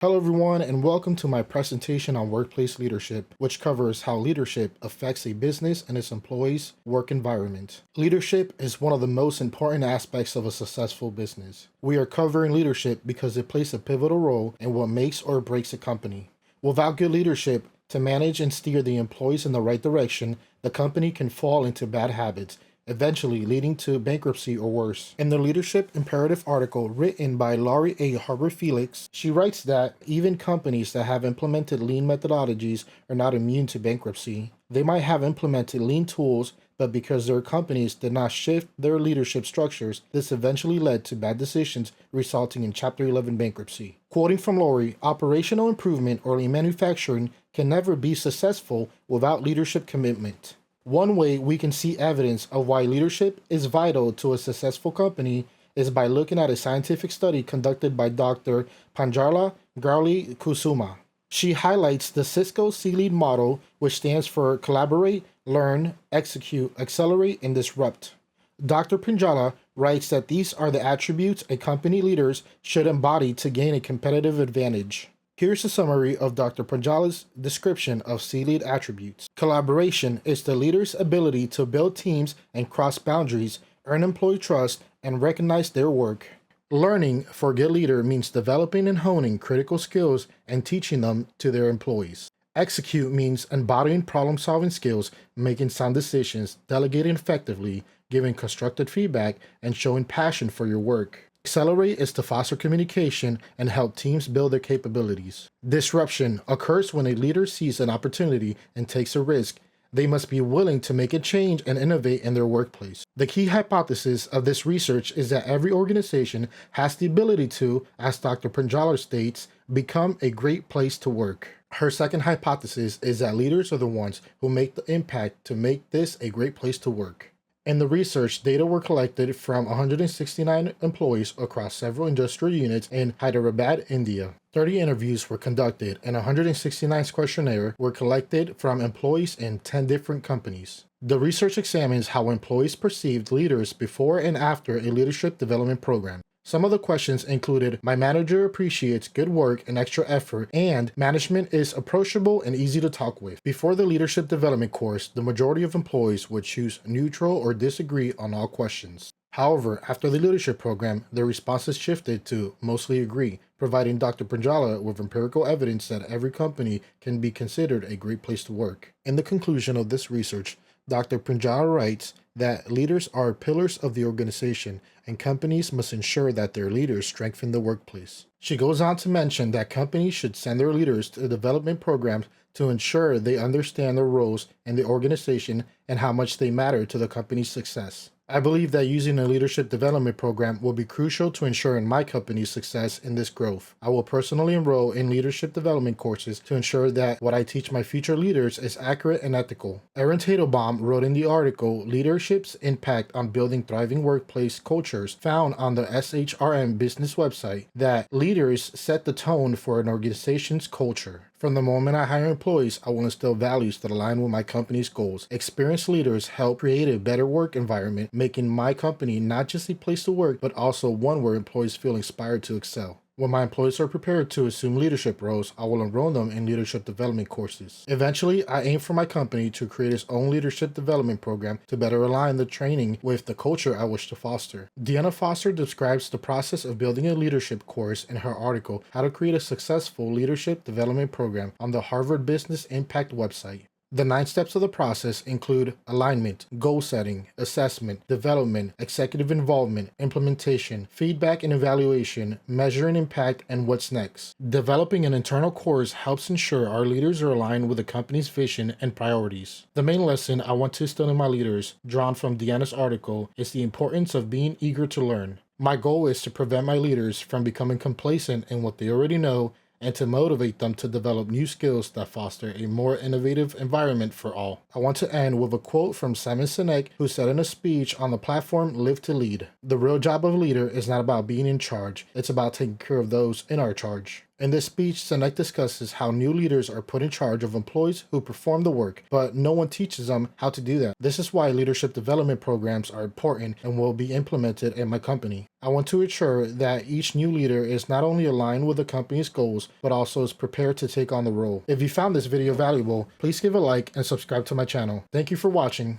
Hello everyone and welcome to my presentation on workplace leadership, which covers how leadership affects a business and its employees' work environment. Leadership is one of the most important aspects of a successful business. We are covering leadership because it plays a pivotal role in what makes or breaks a company. Without good leadership to manage and steer the employees in the right direction, the company can fall into bad habits, eventually leading to bankruptcy or worse. In the Leadership Imperative article written by Laurie A. Harbour-Felax, she writes that even companies that have implemented lean methodologies are not immune to bankruptcy. They might have implemented lean tools, but because their companies did not shift their leadership structures, this eventually led to bad decisions resulting in Chapter 11 bankruptcy. Quoting from Laurie, operational improvement or lean manufacturing can never be successful without leadership commitment. One way we can see evidence of why leadership is vital to a successful company is by looking at a scientific study conducted by Dr. Pinjarla Gowri Kusuma. She highlights the Cisco C-LEAD model, which stands for Collaborate, Learn, Execute, Accelerate, and Disrupt. Dr. Pinjarla writes that these are the attributes a company leaders should embody to gain a competitive advantage. Here's a summary of Dr. Pinjarla's description of C-LEAD attributes. Collaboration is the leader's ability to build teams and cross boundaries, earn employee trust, and recognize their work. Learning for a good leader means developing and honing critical skills and teaching them to their employees. Execute means embodying problem-solving skills, making sound decisions, delegating effectively, giving constructive feedback, and showing passion for your work. Accelerate is to foster communication and help teams build their capabilities. Disruption occurs when a leader sees an opportunity and takes a risk. They must be willing to make a change and innovate in their workplace. The key hypothesis of this research is that every organization has the ability to, as Dr. Pinjarla states, become a great place to work. Her second hypothesis is that leaders are the ones who make the impact to make this a great place to work. In the research, data were collected from 169 employees across several industrial units in Hyderabad, India. 30 interviews were conducted and 169 questionnaires were collected from employees in 10 different companies. The research examines how employees perceived leaders before and after a leadership development program. Some of the questions included, my manager appreciates good work and extra effort, and management is approachable and easy to talk with. Before the leadership development course, the majority of employees would choose neutral or disagree on all questions. However, after the leadership program, their responses shifted to mostly agree, providing Dr. Pinjarla with empirical evidence that every company can be considered a great place to work. In the conclusion of this research, Dr. Pinjarla writes that leaders are pillars of the organization and companies must ensure that their leaders strengthen the workplace. She goes on to mention that companies should send their leaders to development programs to ensure they understand their roles in the organization and how much they matter to the company's success. I believe that using a leadership development program will be crucial to ensuring my company's success in this growth. I will personally enroll in leadership development courses to ensure that what I teach my future leaders is accurate and ethical. Aaron Tadelbaum wrote in the article, Leadership's Impact on Building Thriving Workplace Cultures, found on the SHRM business website, that leaders set the tone for an organization's culture. From the moment I hire employees, I will instill values that align with my company's goals. Experienced leaders help create a better work environment, making my company not just a place to work, but also one where employees feel inspired to excel. When my employees are prepared to assume leadership roles, I will enroll them in leadership development courses. Eventually, I aim for my company to create its own leadership development program to better align the training with the culture I wish to foster. Deanna Foster describes the process of building a leadership course in her article, How to Create a Successful Leadership Development Program, on the Harvard Business Impact website. The 9 steps of the process include alignment, goal setting, assessment, development, executive involvement, implementation, feedback and evaluation, measuring impact, and what's next. Developing an internal course helps ensure our leaders are aligned with the company's vision and priorities. The main lesson I want to instill in my leaders, drawn from Deanna's article, is the importance of being eager to learn. My goal is to prevent my leaders from becoming complacent in what they already know and to motivate them to develop new skills that foster a more innovative environment for all. I want to end with a quote from Sinek, who said in a speech on the platform Live to Lead, "The real job of a leader is not about being in charge, it's about taking care of those in our charge." In this speech, Sinek discusses how new leaders are put in charge of employees who perform the work, but no one teaches them how to do that. This is why leadership development programs are important and will be implemented in my company. I want to ensure that each new leader is not only aligned with the company's goals, but also is prepared to take on the role. If you found this video valuable, please give a like and subscribe to my channel. Thank you for watching.